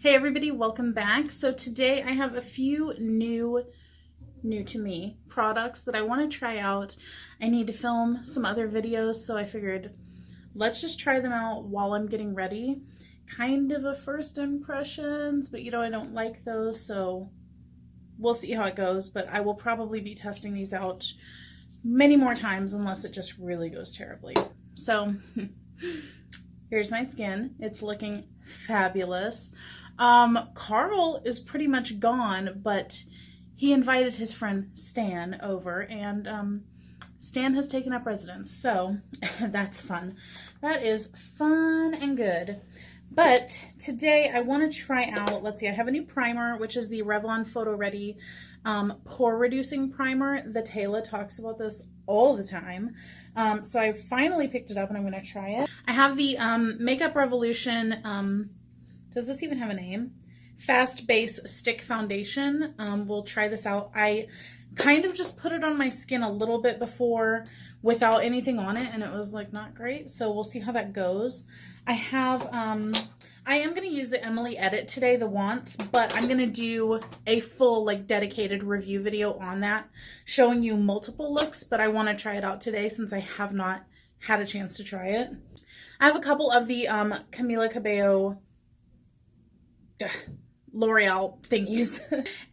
Hey everybody, welcome back. So today I have a few new to me products that I want to try out. I need to film some other videos, so I figured let's just try them out while I'm getting ready. Kind of a first impressions, but I don't like those, so we'll see how it goes. But I will probably be testing these out many more times unless it just really goes terribly. So here's my skin. It's looking fabulous. Carl is pretty much gone, but he invited his friend Stan over, and Stan has taken up residence, so that's fun. That is fun and good. But today I want to try out, let's see, I have a new primer, which is the Revlon Photo Ready Pore Reducing Primer. The Taylor talks about this all the time. So I finally picked it up and I'm going to try it. I have the Makeup Revolution, does this even have a name? Fast Base Stick Foundation. We'll try this out. I kind of just put it on my skin a little bit before without anything on it, and it was like not great. So we'll see how that goes. I have, I am going to use the Emily Edit today, the Womp, but I'm going to do a full like dedicated review video on that, showing you multiple looks, but I want to try it out today since I have not had a chance to try it. I have a couple of the Camila Cabello L'Oreal thingies.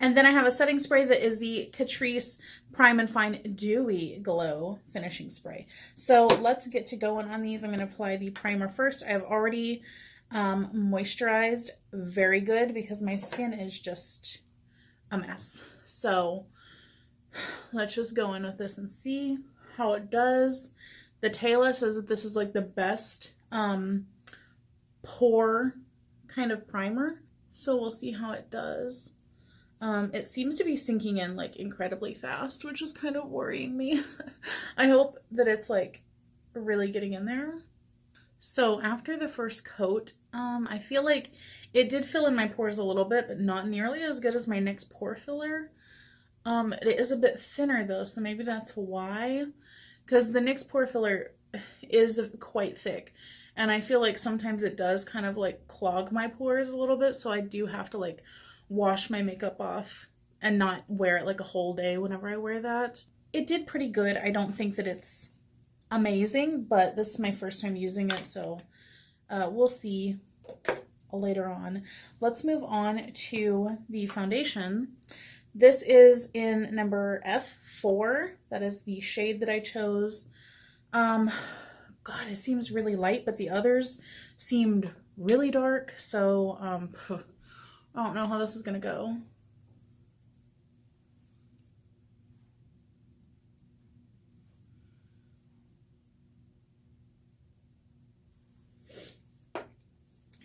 And then I have a setting spray that is the Catrice Prime and Fine Dewy Glow Finishing Spray. So let's get to going on these. I'm going to apply the primer first. I have already moisturized very good because my skin is just a mess. So let's just go in with this and see how it does. The Taylor says that this is like the best pore kind of primer. So we'll see how it does. It seems to be sinking in like incredibly fast, which is kind of worrying me. I hope that it's like really getting in there. So after the first coat, I feel like it did fill in my pores a little bit, but not nearly as good as my NYX pore filler. It is a bit thinner though, so maybe that's why. Because the NYX pore filler is quite thick. And I feel like sometimes it does kind of like clog my pores a little bit. So I do have to like wash my makeup off and not wear it like a whole day whenever I wear that. It did pretty good. I don't think that it's amazing, but this is my first time using it. So we'll see later on. Let's move on to the foundation. This is in number F4. That is the shade that I chose. God, it seems really light, but the others seemed really dark, so I don't know how this is gonna go.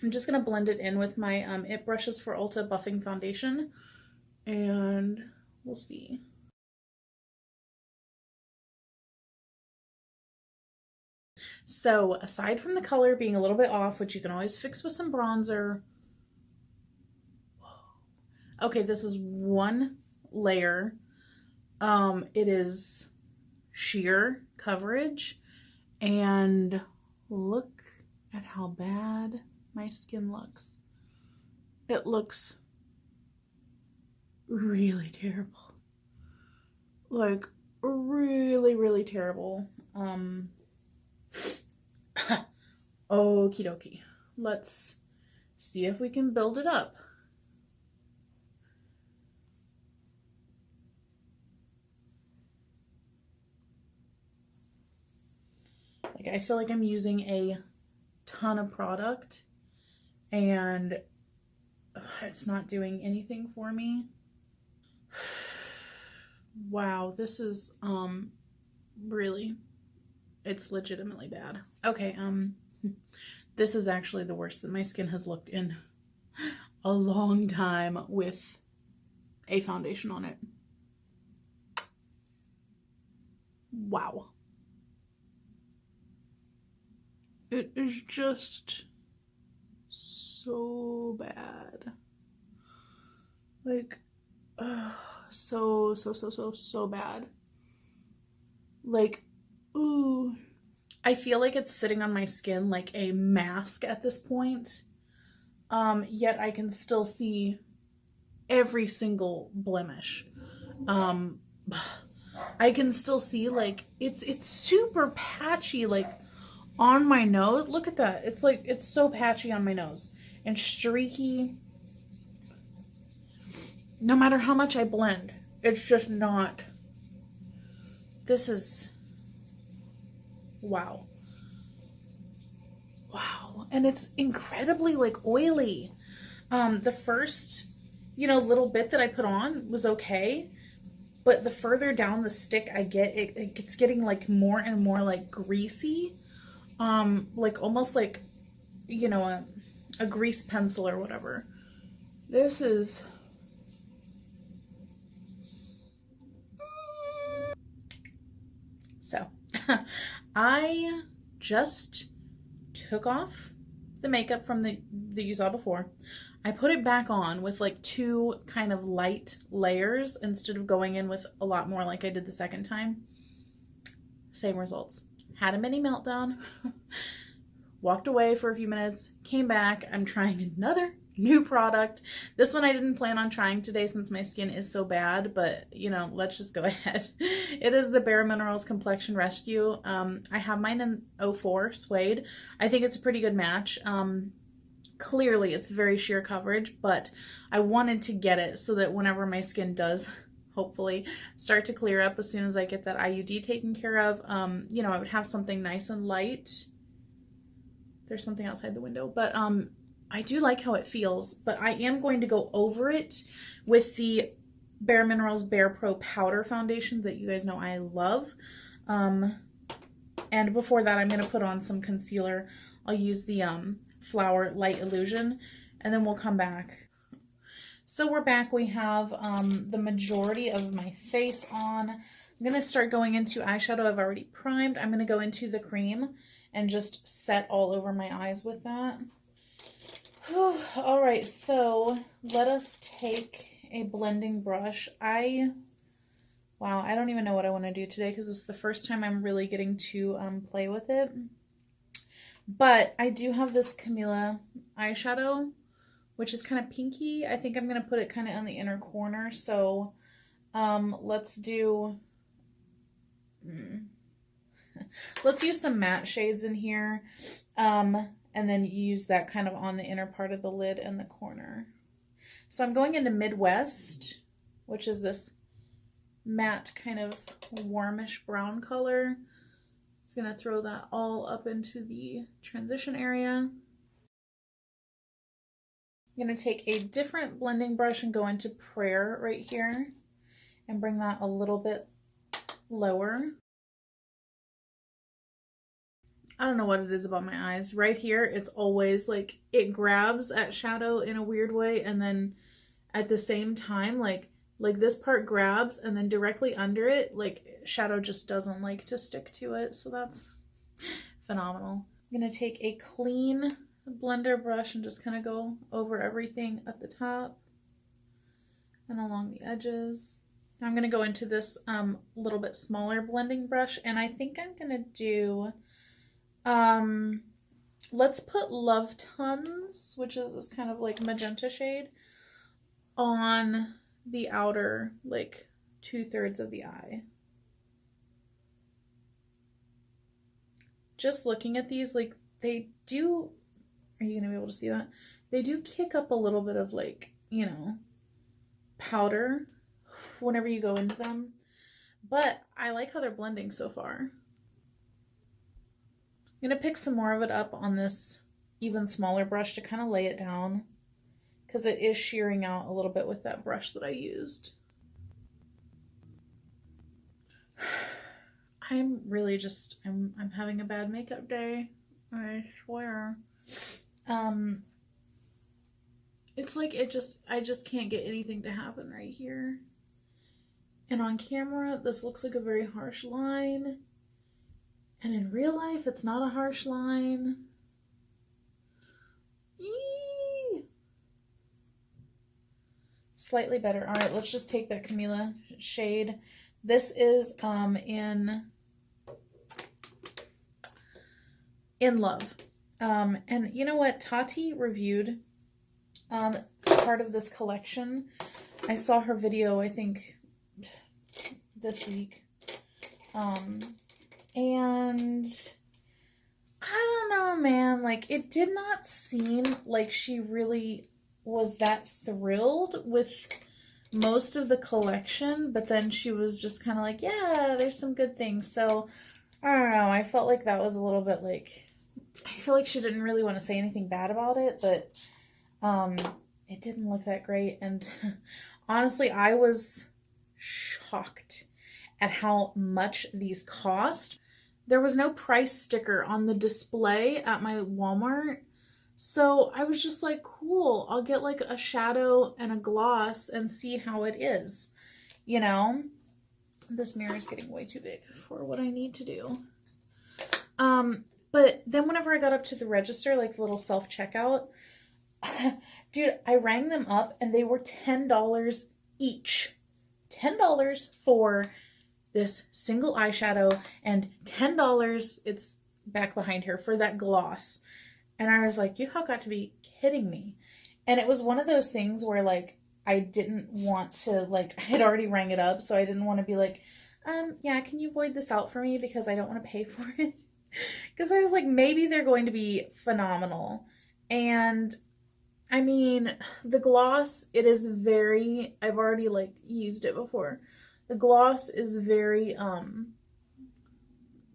I'm just gonna blend it in with my IT Brushes for Ulta Buffing Foundation, and we'll see. So aside from the color being a little bit off, which you can always fix with some bronzer. Okay, this is one layer. It is sheer coverage, and look at how bad my skin looks. It looks really terrible. Like really, really terrible. Okie dokie. Let's see if we can build it up. Like, I feel like I'm using a ton of product and it's not doing anything for me. Wow, this is really, it's legitimately bad. Okay, this is actually the worst that my skin has looked in a long time with a foundation on it. Wow. It is just so bad. Like, so bad. Like, ooh. I feel like it's sitting on my skin like a mask at this point. yet I can still see every single blemish. I can still see, like, it's super patchy, like, on my nose. Look at that. It's like, it's so patchy on my nose and streaky. No matter how much I blend, it's just not. This is, wow. Wow. And it's incredibly, like, oily. The first, little bit that I put on was okay. But the further down the stick I get, it's getting, like, more and more, like, greasy. Like, almost like, a grease pencil or whatever. This is... So, I just took off the makeup from that you saw before. I put it back on with like 2 kind of light layers instead of going in with a lot more like I did the second time. Same results. Had a mini meltdown. Walked away for a few minutes. Came back. I'm trying another new product. This one I didn't plan on trying today since my skin is so bad, but let's just go ahead. It is the Bare Minerals Complexion Rescue. I have mine in 04 Suede. I think it's a pretty good match. Clearly it's very sheer coverage, but I wanted to get it so that whenever my skin does hopefully start to clear up as soon as I get that IUD taken care of, I would have something nice and light. There's something outside the window, but I do like how it feels, but I am going to go over it with the Bare Minerals Bare Pro Powder Foundation that you guys know I love. And before that, I'm going to put on some concealer. I'll use the Flower Light Illusion, and then we'll come back. So we're back. We have the majority of my face on. I'm going to start going into eyeshadow I've already primed. I'm going to go into the cream and just set all over my eyes with that. Whew. All right, so let us take a blending brush. Wow, I don't even know what I want to do today because this is the first time I'm really getting to play with it. But I do have this Camila eyeshadow, which is kind of pinky. I think I'm going to put it kind of on the inner corner. So let's do... let's use some matte shades in here. And then use that kind of on the inner part of the lid and the corner. So I'm going into Midwest, which is this matte kind of warmish brown color. It's going to throw that all up into the transition area. I'm going to take a different blending brush and go into Prayer right here and bring that a little bit lower. I don't know what it is about my eyes. Right here, it's always like it grabs at shadow in a weird way, and then at the same time, like this part grabs, and then directly under it, like shadow just doesn't like to stick to it. So that's phenomenal. I'm gonna take a clean blender brush and just kind of go over everything at the top and along the edges. Now I'm gonna go into this little bit smaller blending brush, and I think I'm gonna do let's put Love Tons, which is this kind of like magenta shade, on the outer like 2/3 of the eye. Just looking at these, like they do, are you gonna be able to see that? They do kick up a little bit of like, powder whenever you go into them, but I like how they're blending so far. I'm going to pick some more of it up on this even smaller brush to kind of lay it down because it is shearing out a little bit with that brush that I used. I'm really just, I'm having a bad makeup day, I swear. It's like I just can't get anything to happen right here. And on camera, this looks like a very harsh line. And in real life, it's not a harsh line. Eee! Slightly better. All right, let's just take that Camila shade. This is in Love. And you know what? Tati reviewed part of this collection. I saw her video, I think, this week. And I don't know, man. Like, it did not seem like she really was that thrilled with most of the collection, but then she was just kind of like, yeah, there's some good things. So, I don't know. I felt like that was a little bit like, I feel like she didn't really want to say anything bad about it, but it didn't look that great. And honestly, I was shocked at how much these cost. There was no price sticker on the display at my Walmart. So I was just like, cool, I'll get like a shadow and a gloss and see how it is. You know, this mirror is getting way too big for what I need to do. But then whenever I got up to the register, like the little self-checkout, dude, I rang them up and they were $10 each. $10 for this single eyeshadow and $10, it's back behind her, for that gloss. And I was like, you have got to be kidding me. And it was one of those things where like, I didn't want to, like, I had already rang it up, so I didn't want to be like, yeah, can you void this out for me because I don't want to pay for it? Because I was like, maybe they're going to be phenomenal. And I mean, the gloss, it is very, I've already like used it before. The gloss is very,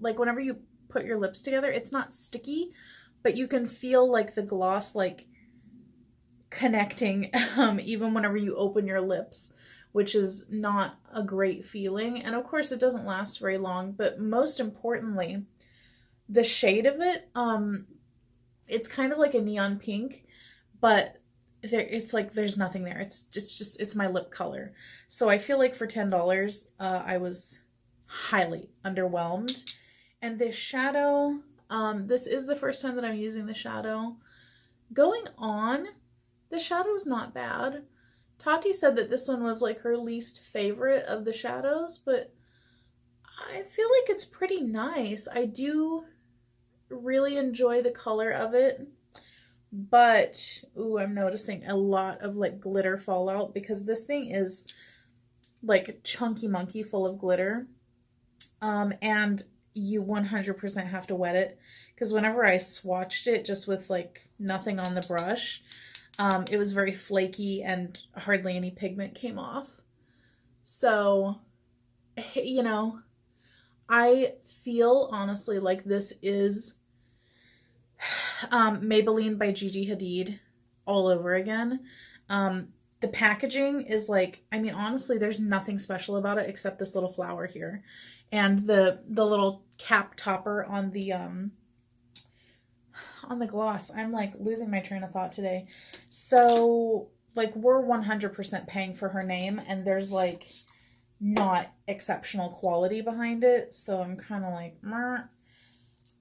like whenever you put your lips together, it's not sticky, but you can feel like the gloss like connecting even whenever you open your lips, which is not a great feeling. And of course it doesn't last very long, but most importantly, the shade of it, it's kind of like a neon pink, but it's like there's nothing there. It's my lip color. So I feel like for $10, I was highly underwhelmed. And this shadow, this is the first time that I'm using the shadow. Going on, the shadow's not bad. Tati said that this one was like her least favorite of the shadows, but I feel like it's pretty nice. I do really enjoy the color of it, but ooh, I'm noticing a lot of like glitter fallout because this thing is like chunky monkey full of glitter. And you 100% have to wet it, because whenever I swatched it just with like nothing on the brush, it was very flaky and hardly any pigment came off. So, you know, I feel honestly like this is Maybelline by Gigi Hadid all over again. The packaging is like, I mean, honestly, there's nothing special about it except this little flower here. And the little cap topper on the gloss. I'm like losing my train of thought today. So like we're 100% paying for her name, and there's like not exceptional quality behind it. So I'm kind of like, meh.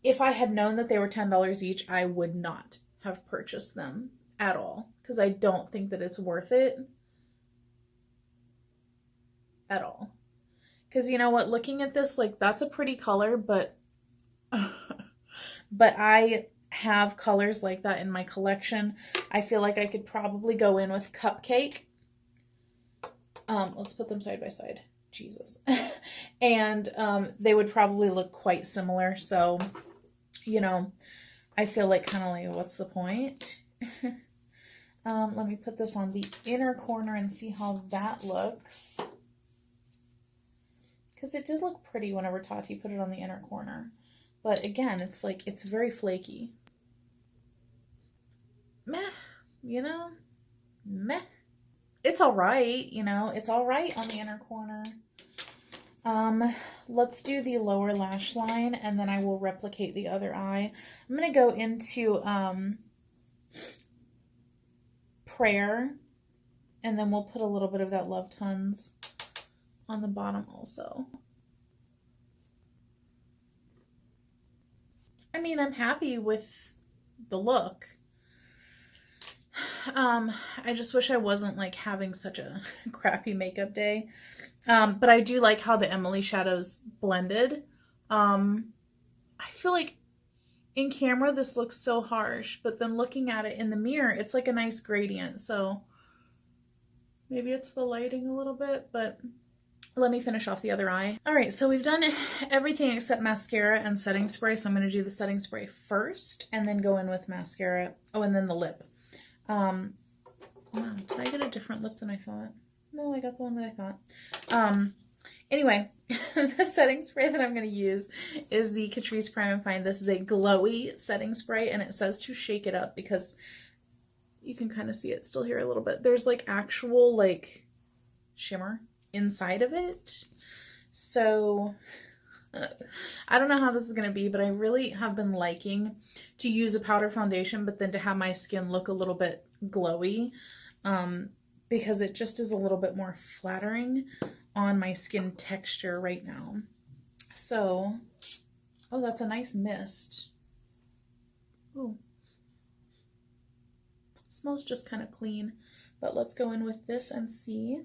If I had known that they were $10 each, I would not have purchased them at all, because I don't think that it's worth it at all. Because you know what, looking at this, like that's a pretty color, but but I have colors like that in my collection. I feel like I could probably go in with Cupcake. Let's put them side by side. Jesus. And they would probably look quite similar. So, you know, I feel like kind of like, what's the point? Let me put this on the inner corner and see how that looks. Because it did look pretty whenever Tati put it on the inner corner. But again, it's like, it's very flaky. Meh, you know? Meh. It's all right, you know? It's all right on the inner corner. Let's do the lower lash line, and then I will replicate the other eye. I'm going to go into Prayer, and then we'll put a little bit of that Love Tons on the bottom also. I mean, I'm happy with the look. I just wish I wasn't like having such a crappy makeup day. But I do like how the Emily shadows blended. I feel like in camera, this looks so harsh, but then looking at it in the mirror, it's like a nice gradient. So maybe it's the lighting a little bit, but let me finish off the other eye. All right, so we've done everything except mascara and setting spray. So I'm going to do the setting spray first and then go in with mascara. Oh, and then the lip. Wow, did I get a different lip than I thought? No, I got the one that I thought. Anyway, the setting spray that I'm going to use is the Catrice Prime and Fine. This is a glowy setting spray, and it says to shake it up because you can kind of see it still here a little bit. There's like actual like shimmer inside of it. So I don't know how this is going to be, but I really have been liking to use a powder foundation, but then to have my skin look a little bit glowy, because it just is a little bit more flattering on my skin texture right now. So, oh, that's a nice mist. Oh, smells just kind of clean, but let's go in with this and see.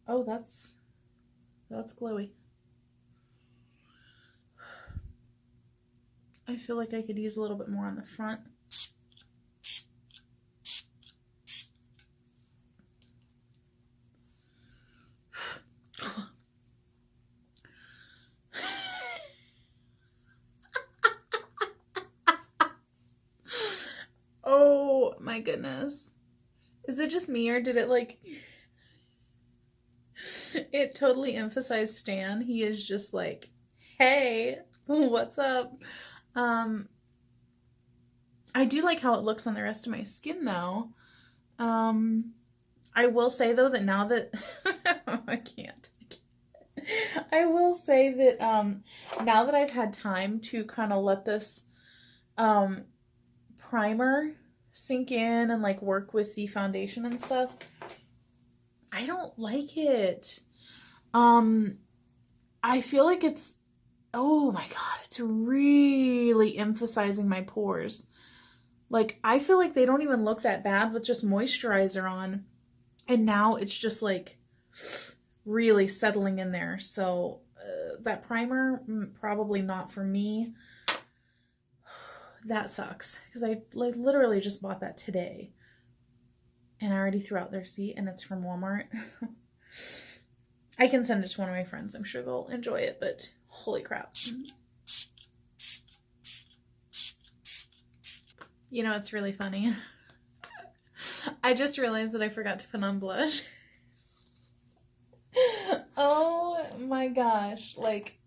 Oh, that's glowy. I feel like I could use a little bit more on the front. Oh my goodness. Is it just me, or did it like... It totally emphasized Stan. He is just like, hey, what's up? I do like how it looks on the rest of my skin though. I will say though that now that I can't. I will say that now that I've had time to kind of let this primer sink in and like work with the foundation and stuff, I don't like it. I feel like it's, oh my God, it's really emphasizing my pores. Like, I feel like they don't even look that bad with just moisturizer on. And now it's just like really settling in there. So that primer, probably not for me. That sucks. Because I like literally just bought that today. And I already threw out their receipt, and it's from Walmart. I can send it to one of my friends. I'm sure they'll enjoy it, but holy crap. You know, it's really funny. I just realized that I forgot to put on blush. Oh my gosh. Like,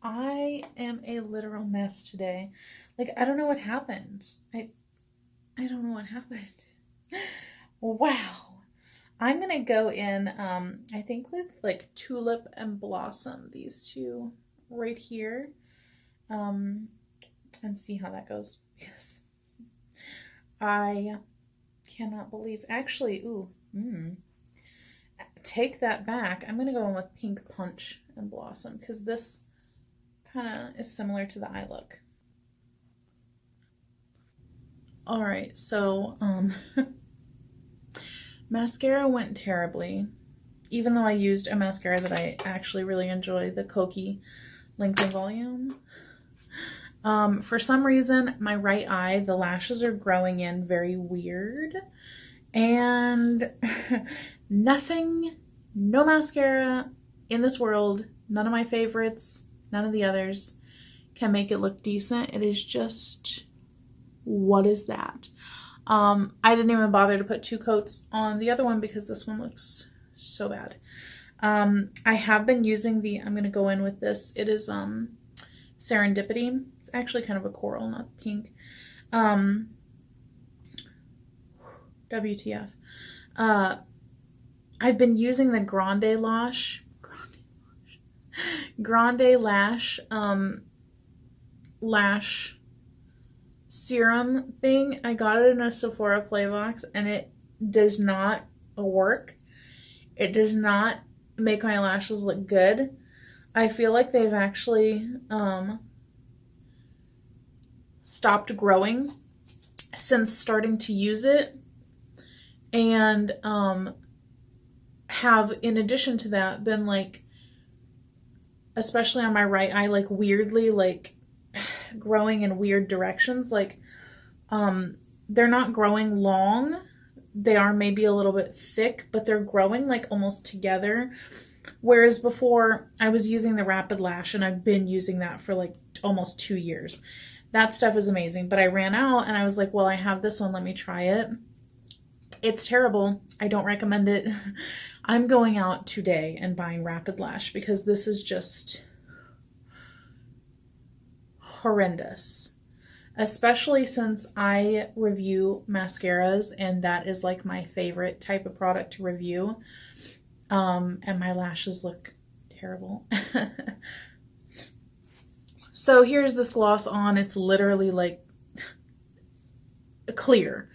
I am a literal mess today. Like, I don't know what happened. I don't know what happened. Wow. I'm going to go in, I think with like Tulip and Blossom, these two right here, and see how that goes, because I cannot believe, actually, take that back. I'm going to go in with Pink Punch and Blossom, because this kind of is similar to the eye look. All right, so, mascara went terribly, even though I used a mascara that I actually really enjoy, the Kokie Length and Volume. For some reason, my right eye, the lashes are growing in very weird, and no mascara in this world, none of my favorites, none of the others, can make it look decent. It is just, what is that? I didn't even bother to put 2 coats on the other one because this one looks so bad. I have been using the, I'm going to go in with this. It is Serendipity. It's actually kind of a coral, not pink. WTF. I've been using the Grande Lash lash serum thing. I got it in a Sephora Play box, and it does not work. It does not make my lashes look good. I feel like they've actually stopped growing since starting to use it. and have, in addition to that, been like, especially on my right eye, like weirdly like growing in weird directions. Like they're not growing long, they are maybe a little bit thick, but they're growing like almost together. Whereas before I was using the Rapid Lash, and I've been using that for like almost 2 years. That stuff is amazing, but I ran out and I was like, well, I have this one, let me try it. It's terrible. I don't recommend it. I'm going out today and buying Rapid Lash because this is just horrendous. Especially since I review mascaras, and that is like my favorite type of product to review. And my lashes look terrible. So here's this gloss on. It's literally like clear.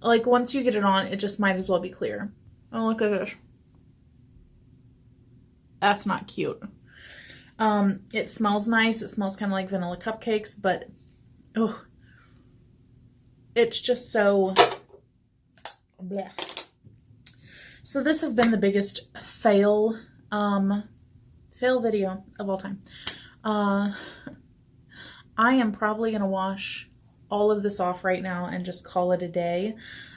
Like once you get it on, it just might as well be clear. Oh, look at this. That's not cute. It smells nice. It smells kind of like vanilla cupcakes, but oh, it's just so bleh. So this has been the biggest fail video of all time. I am probably gonna wash all of this off right now and just call it a day.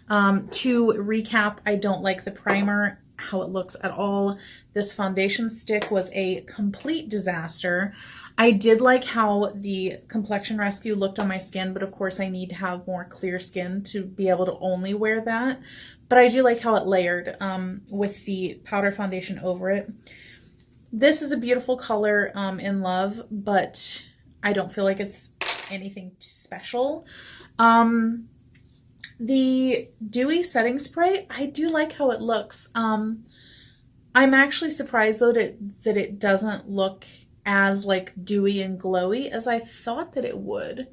To recap, I don't like the primer, how it looks at all. This foundation stick was a complete disaster. I did like how the Complexion Rescue looked on my skin, but of course I need to have more clear skin to be able to only wear that. But I do like how it layered with the powder foundation over it. This is a beautiful color in Love, but I don't feel like it's anything special. The Dewy Setting Spray, I do like how it looks. I'm actually surprised though that it doesn't look as like dewy and glowy as I thought that it would.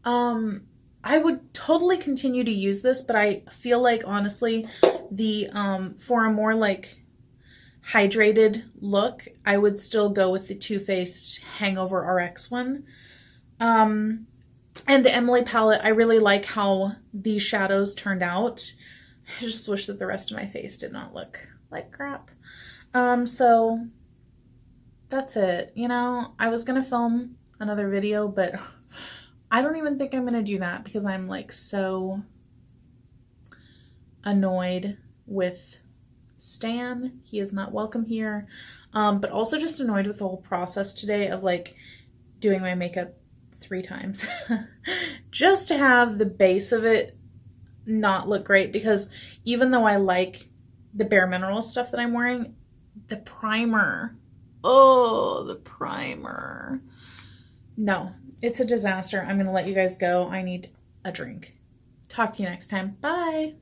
I would totally continue to use this, but I feel like honestly the for a more like hydrated look, I would still go with the Too Faced Hangover RX one. And the Emily palette, I really like how these shadows turned out. I just wish that the rest of my face did not look like crap. So that's it. You know, I was gonna film another video, but I don't even think I'm gonna do that because I'm like so annoyed with Stan. He is not welcome here. But also just annoyed with the whole process today of like doing my makeup 3 times just to have the base of it not look great, because even though I like the Bare Minerals stuff that I'm wearing, the primer, oh, the primer, no, it's a disaster. I'm gonna let you guys go. I need a drink. Talk to you next time. Bye.